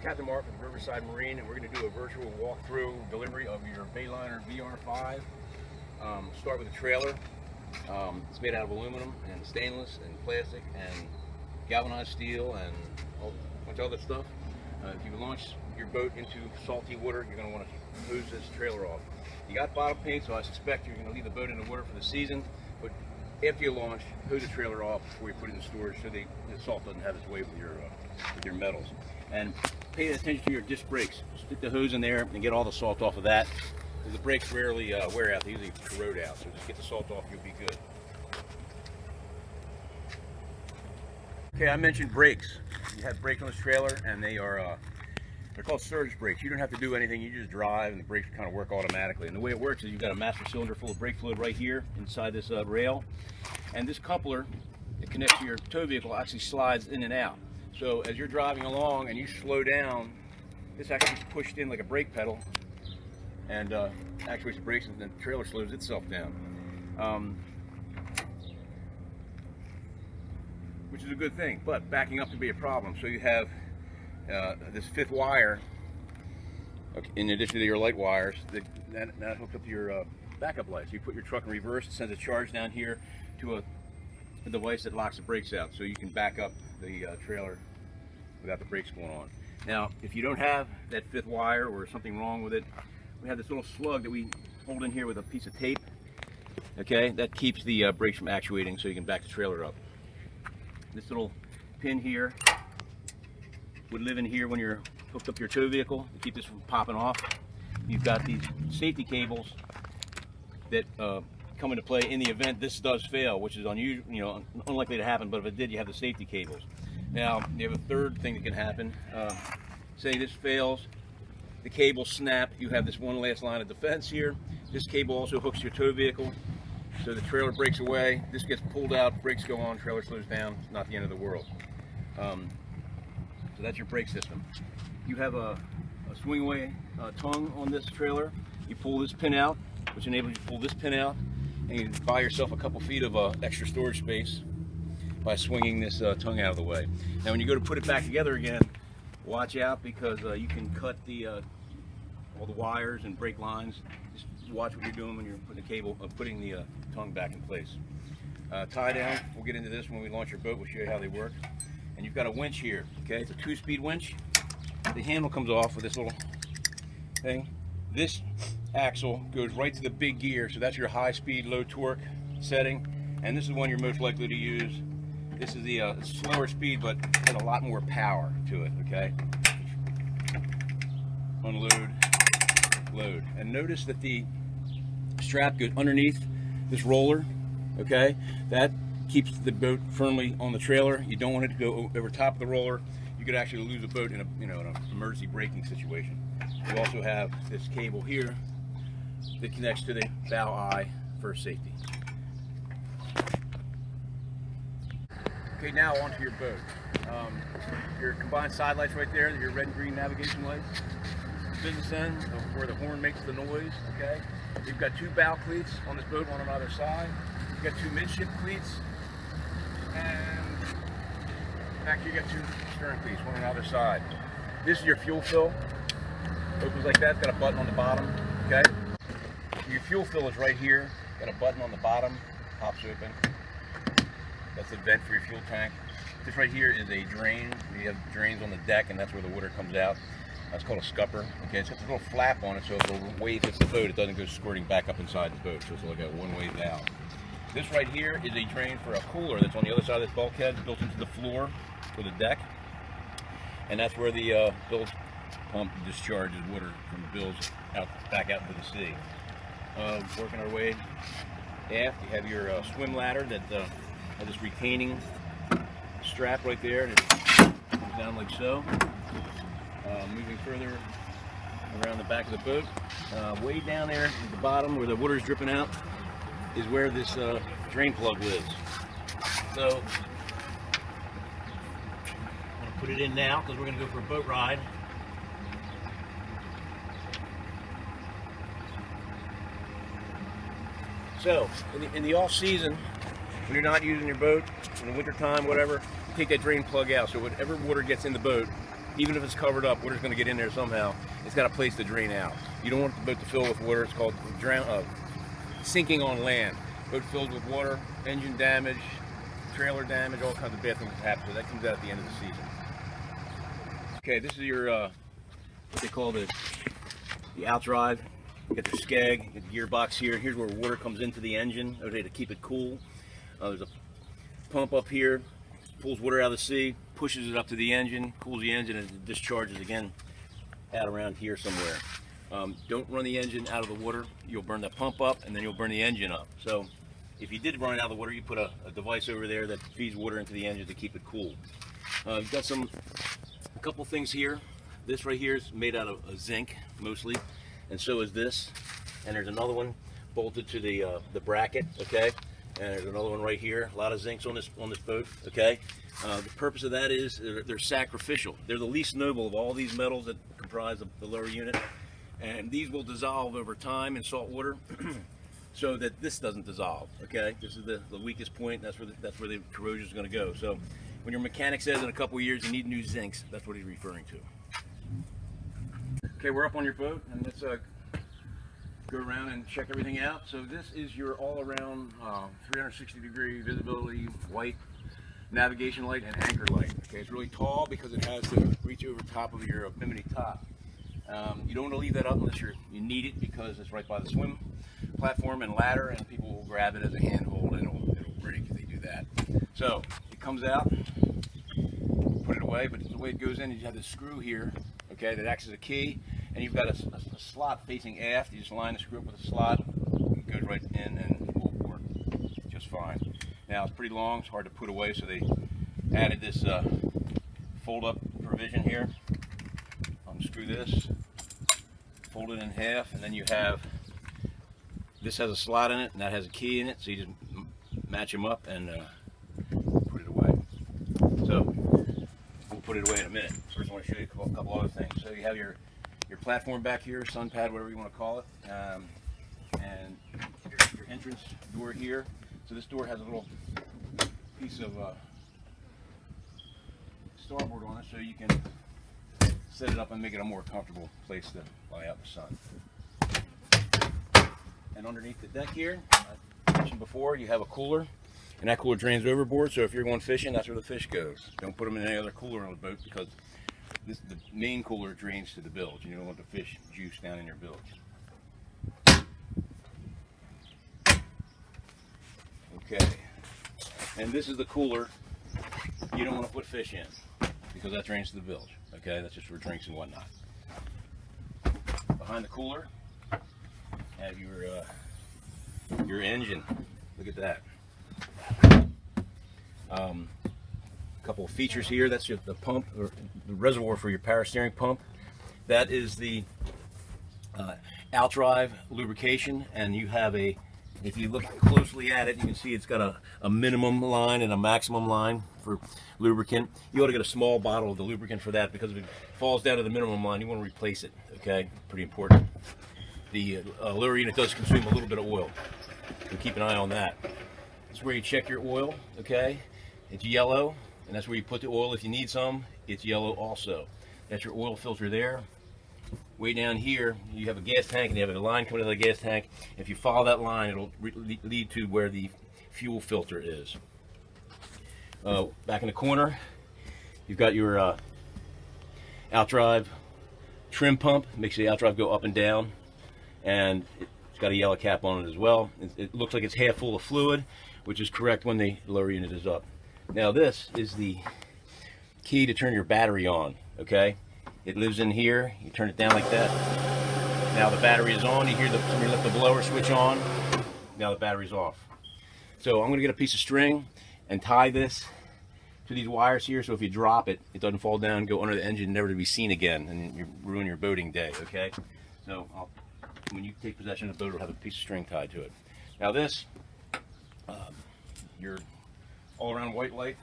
Captain Mark with Riverside Marine, and we're going to do a virtual walkthrough delivery of your Bayliner VR5. Start with a trailer. It's made out of aluminum and stainless and plastic and galvanized steel and a bunch of other stuff. If you launch your boat into salty water, you're going to want to hose this trailer off. You got bottom paint, so I suspect you're going to leave the boat in the water for the season, but after you launch, hose the trailer off before you put it in storage so the salt doesn't have its way with your metals. And pay attention to your disc brakes. Stick the hose in there and get all the salt off of that, because the brakes rarely wear out, they usually corrode out, so just get the salt off, you'll be good. Okay, I mentioned brakes. You have brakes on this trailer, and they're called surge brakes. You don't have to do anything, you just drive and the brakes kind of work automatically. And the way it works is you've got a master cylinder full of brake fluid right here inside this rail, and this coupler that connects to your tow vehicle actually slides in and out. So as you're driving along and you slow down, this actually is pushed in like a brake pedal and actuates the brakes, and the trailer slows itself down. Which is a good thing, but backing up can be a problem. So you have this fifth wire, okay, in addition to your light wires, that hooks up to your backup lights. You put your truck in reverse, it sends a charge down here to a device that locks the brakes out, so you can back up the trailer without the brakes going on. Now, if you don't have that fifth wire or something wrong with it, we have this little slug that we hold in here with a piece of tape. Okay, that keeps the brakes from actuating, so you can back the trailer up. This little pin here would live in here when you're hooked up to your tow vehicle to keep this from popping off. You've got these safety cables that come into play in the event this does fail, which is unusual, unlikely to happen, but if it did, you have the safety cables. Now, you have a third thing that can happen. Say this fails, the cables snap, you have this one last line of defense here. This cable also hooks to your tow vehicle, so the trailer breaks away, this gets pulled out, brakes go on, trailer slows down, it's not the end of the world. So that's your brake system. You have a swing away tongue on this trailer. You pull this pin out, which enables you to pull this pin out, and you buy yourself a couple feet of extra storage space by swinging this tongue out of the way. Now when you go to put it back together again, watch out, because you can cut all the wires and brake lines. Just watch what you're doing when you're putting the tongue back in place. Tie down, we'll get into this when we launch your boat, we'll show you how they work. And you've got a winch here, okay? It's a 2-speed winch. The handle comes off with this little thing. This axle goes right to the big gear, so that's your high speed, low torque setting. And this is one you're most likely to use. This is the slower speed, but has a lot more power to it, okay? Unload, load. And notice that the strap goes underneath this roller, okay? That keeps the boat firmly on the trailer. You don't want it to go over top of the roller. You could actually lose a boat in an emergency braking situation. You also have this cable here that connects to the bow eye for safety. Okay, now onto your boat. Your combined side lights right there, your red and green navigation lights. Business end, where the horn makes the noise, okay? You've got 2 bow cleats on this boat, one on either side. You've got 2 midship cleats, and actually you got 2 stern cleats, one on either side. This is your fuel fill. Opens like that, it's got a button on the bottom, okay? Your fuel fill is right here, got a button on the bottom, pops open. That's the vent for your fuel tank. This right here is a drain. You have drains on the deck, and that's where the water comes out. That's called a scupper. Okay, it's got a little flap on it, so if the wave hits the boat, it doesn't go squirting back up inside the boat. So it's like a one-way valve. This right here is a drain for a cooler that's on the other side of this bulkhead, built into the floor for the deck, and that's where the bilge pump discharges water from the bilge back out into the sea. Working our way aft, you have your swim ladder that has this retaining strap right there, and it comes down like so. Moving further around the back of the boat, way down there at the bottom where the water is dripping out is where this drain plug lives. So I'm going to put it in now because we're going to go for a boat ride. So in the off season, when you're not using your boat, in the winter time, whatever, you take that drain plug out. So whatever water gets in the boat even if it's covered up, water's going to get in there somehow. It's got a place to drain out. You don't want the boat to fill with water. It's called sinking on land. Boat filled with water, engine damage, trailer damage, all kinds of bad things happen. So that comes out at the end of the season. Okay, this is your what they call the outdrive. You get the skeg, you get the gearbox here. Here's where water comes into the engine, okay, to keep it cool. There's a pump up here, pulls water out of the sea, pushes it up to the engine, cools the engine, and it discharges again out around here somewhere. Don't run the engine out of the water. You'll burn the pump up, and then you'll burn the engine up. So if you did run it out of the water, you put a device over there that feeds water into the engine to keep it cool. You've got a couple things here. This right here is made out of zinc mostly, and so is this. And there's another one bolted to the bracket, okay? And there's another one right here. A lot of zincs on this boat, okay? The purpose of that is they're sacrificial. They're the least noble of all these metals that comprise the lower unit, and these will dissolve over time in salt water, so that this doesn't dissolve. Okay, this is the weakest point. That's where the corrosion is going to go. So when your mechanic says in a couple of years you need new zincs, that's what he's referring to. Okay, we're up on your boat, and let's go around and check everything out. So this is your all-around 360-degree visibility white navigation light and anchor light. Okay, it's really tall because it has to reach over top of your bimini top. You don't want to leave that up unless you need it, because it's right by the swim platform and ladder, and people will grab it as a handhold and it'll break if they do that. So it comes out, put it away, but the way it goes in is you have this screw here, okay, that acts as a key, and you've got a slot facing aft. You just line the screw up with a slot, it goes right in and it will work just fine. Now it's pretty long, it's hard to put away, so they added this fold-up provision here. Unscrew this, fold it in half, and then you have, this has a slot in it and that has a key in it, so you just match them up and put it away. So we'll put it away in a minute. First I want to show you a couple other things. So you have your platform back here, sun pad, whatever you want to call it, and your entrance door here. So this door has a little piece of starboard on it, so you can set it up and make it a more comfortable place to lie out in the sun. And underneath the deck here, I mentioned before, you have a cooler, and that cooler drains overboard, so if you're going fishing, that's where the fish goes. Don't put them in any other cooler on the boat, because the main cooler drains to the bilge. You don't want the fish juice down in your bilge. Okay, and this is the cooler you don't want to put fish in, because that drains to the bilge. Okay, that's just for drinks and whatnot. Behind the cooler, have your engine. Look at that. Couple of features here. That's the pump, or the reservoir for your power steering pump. That is the outdrive lubrication, and you have if you look closely at it, you can see it's got a minimum line and a maximum line for lubricant. You ought to get a small bottle of the lubricant for that, because if it falls down to the minimum line, you want to replace it. Okay, pretty important. The lower unit does consume a little bit of oil, so keep an eye on that. This is where you check your oil. Okay, it's yellow, and that's where you put the oil if you need some. It's yellow also. That's your oil filter there. Way down here, you have a gas tank, and you have a line coming out of the gas tank. If you follow that line, it'll lead to where the fuel filter is. Back in the corner, you've got your outdrive trim pump. Makes the outdrive go up and down, and it's got a yellow cap on it as well. It looks like it's half full of fluid, which is correct when the lower unit is up. Now this is the key to turn your battery on. Okay, it lives in here. You turn it down like that. Now the battery is on. You hear somebody lift the blower switch on. Now the battery's off. So I'm going to get a piece of string and tie this to these wires here, so if you drop it, it doesn't fall down and go under the engine, never to be seen again, and you ruin your boating day. Okay, so when you take possession of the boat, it'll have a piece of string tied to it. Now this, your all-around white light,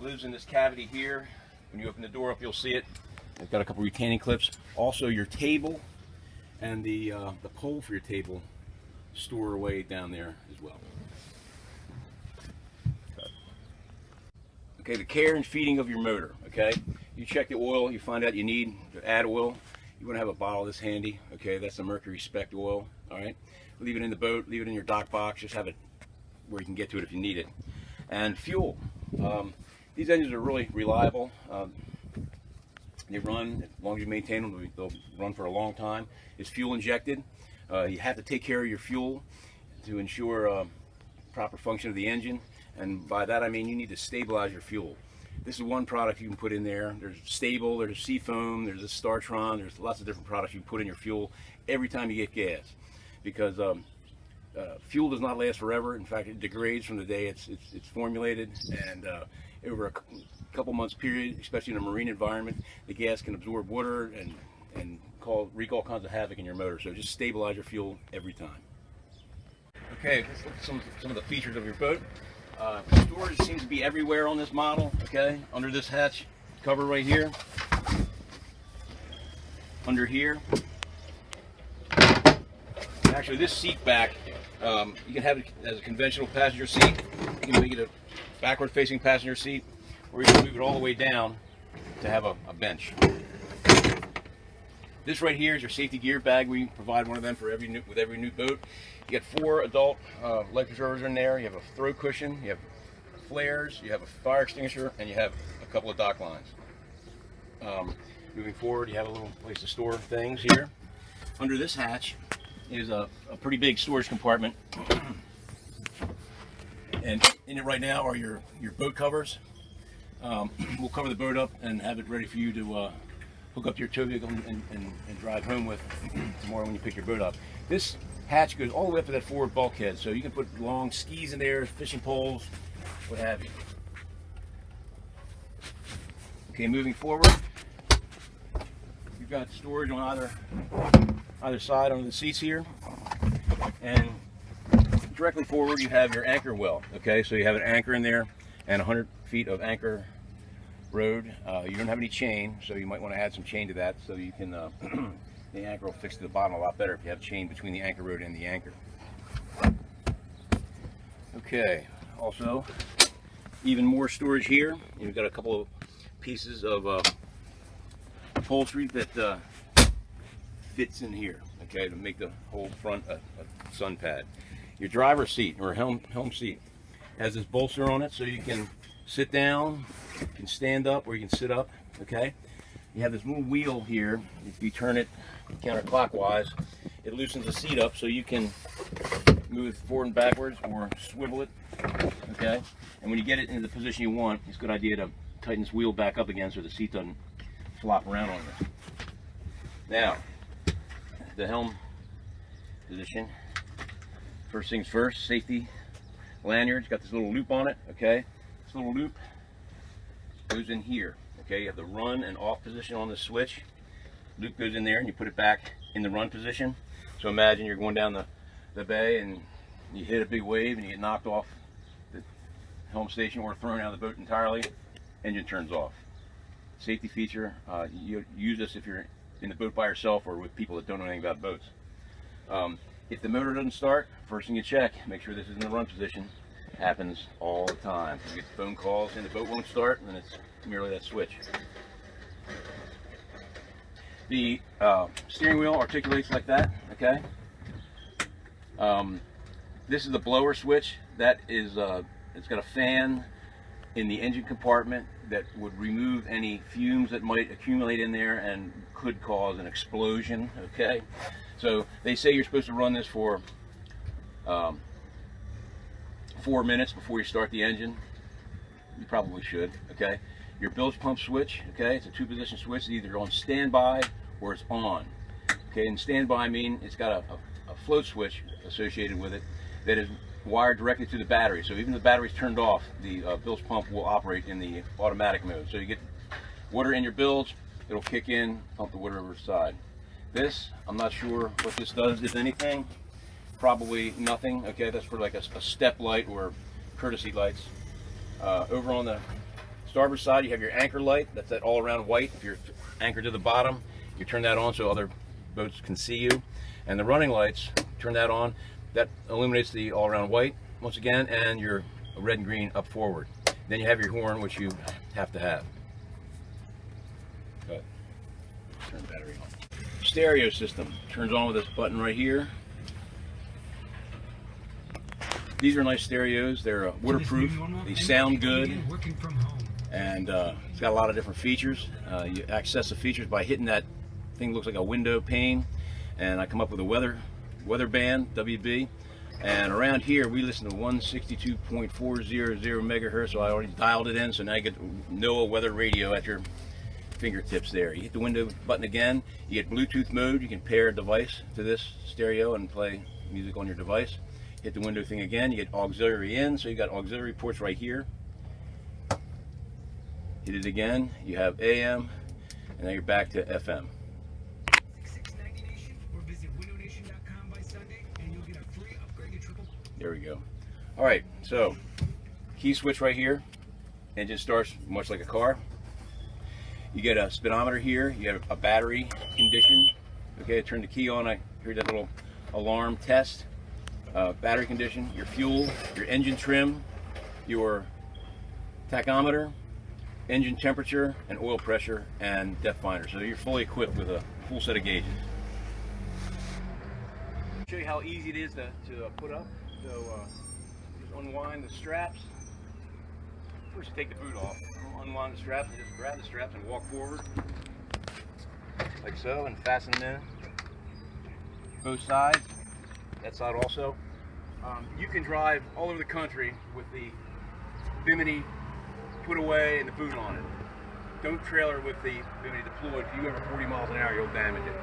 lives in this cavity here. When you open the door up, you'll see it. It's got a couple retaining clips. Also, your table and the pole for your table store away down there as well. Okay, the care and feeding of your motor. Okay, you check the oil, you find out you need to add oil, you want to have a bottle of this handy. Okay, that's the Mercury Spec oil. All right, leave it in the boat, leave it in your dock box, just have it where you can get to it if you need it. And fuel. These engines are really reliable. They run, as long as you maintain them, they'll run for a long time. It's fuel injected. You have to take care of your fuel to ensure proper function of the engine, and by that I mean you need to stabilize your fuel. This is one product you can put in there. There's Stable, there's Seafoam, there's a Startron, there's lots of different products you can put in your fuel every time you get gas, because fuel does not last forever. In fact, it degrades from the day it's formulated, and over a couple months period, especially in a marine environment, the gas can absorb water and wreak all kinds of havoc in your motor. So just stabilize your fuel every time. Okay, let's look at some of the features of your boat. Storage seems to be everywhere on this model. Okay, under this hatch cover right here, under here. Actually, this seat back, you can have it as a conventional passenger seat. You can make it a backward-facing passenger seat, or you can move it all the way down to have a bench. This right here is your safety gear bag. We provide one of them for every new boat. You get 4 adult life preservers in there. You have a throw cushion, you have flares, you have a fire extinguisher, and you have a couple of dock lines. Moving forward, you have a little place to store things here. Under this hatch is a pretty big storage compartment. And in it right now are your boat covers. We'll cover the boat up and have it ready for you to hook up to your tow vehicle and drive home with tomorrow when you pick your boat up. This hatch goes all the way up to that forward bulkhead, so you can put long skis in there, fishing poles, what have you. Okay, moving forward, you've got storage on either side under the seats here, and directly forward you have your anchor well. Okay, so you have an anchor in there and 100 feet of anchor road. You don't have any chain, so you might want to add some chain to that so you can the anchor will fix to the bottom a lot better if you have chain between the anchor road and the anchor. Okay, also even more storage here. You've got a couple of pieces of upholstery that fits in here, okay, to make the whole front a sun pad. Your driver's seat or helm seat has this bolster on it, so you can sit down, you can stand up, or you can sit up. Okay, you have this little wheel here. If you turn it counterclockwise, it loosens the seat up so you can move it forward and backwards or swivel it. Okay, and when you get it into the position you want, it's a good idea to tighten this wheel back up again so the seat doesn't flop around on you. Now, the helm position. First things first, safety lanyard. It's got this little loop on it. Okay, this little loop goes in here. Okay, you have the run and off position on the switch. Loop goes in there and you put it back in the run position. So imagine you're going down the bay and you hit a big wave and you get knocked off the helm station or thrown out of the boat entirely. Engine turns off. Safety feature. You use this if you're in the boat by yourself or with people that don't know anything about boats. If the motor doesn't start, first thing you check, make sure this is in the run position. It happens all the time. You get phone calls and the boat won't start, and it's merely that switch. The steering wheel articulates like that. Okay. This is the blower switch. That is, it's got a fan in the engine compartment that would remove any fumes that might accumulate in there and could cause an explosion. Okay. So they say you're supposed to run this for 4 minutes before you start the engine. You probably should. Okay. Your bilge pump switch. Okay, it's a 2-position switch. It's either on standby or it's on. Okay, and standby mean it's got a float switch associated with it that is wired directly to the battery. So even if the battery's turned off, the bilge pump will operate in the automatic mode. So you get water in your bilge, it'll kick in, pump the water over the side. This, I'm not sure what this does, if anything. Probably nothing. Okay, that's for like a step light or courtesy lights. Over on the starboard side, you have your anchor light. That's that all-around white. If you're anchored to the bottom, you turn that on so other boats can see you. And the running lights, turn that on. That illuminates the all-around white once again, and your red and green up forward. Then you have your horn, which you have to have. turn the battery on. Stereo system turns on with this button right here. These are nice stereos. They're waterproof. They sound good, and it's got a lot of different features. You access the features by hitting that thing. Looks like a window pane, and I come up with a weather band, WB. And around here we listen to 162.400 megahertz. So I already dialed it in. So now you get NOAA weather radio at your fingertips there. You hit the window button again. You get Bluetooth mode. You can pair a device to this stereo and play music on your device. Hit the window thing again, you get auxiliary in, so you got auxiliary ports right here. Hit it again, you have AM, and now you're back to FM. There we go. Alright, so key switch right here. Engine starts much like a car. You get a speedometer here, you have a battery condition. Okay, I turn the key on, I hear that little alarm test. Battery condition, your fuel, your engine trim, your tachometer, engine temperature, and oil pressure, and depth finder. So you're fully equipped with a full set of gauges. I'll show you how easy it is to put up. So just unwind the straps. First you take the boot off. Unwind the straps and just grab the straps and walk forward. Like so, and fasten them in. Both sides. That side also. You can drive all over the country with the Bimini put away and the boot on it. Don't trailer with the Bimini deployed. If you go over 40 miles an hour, you'll damage it.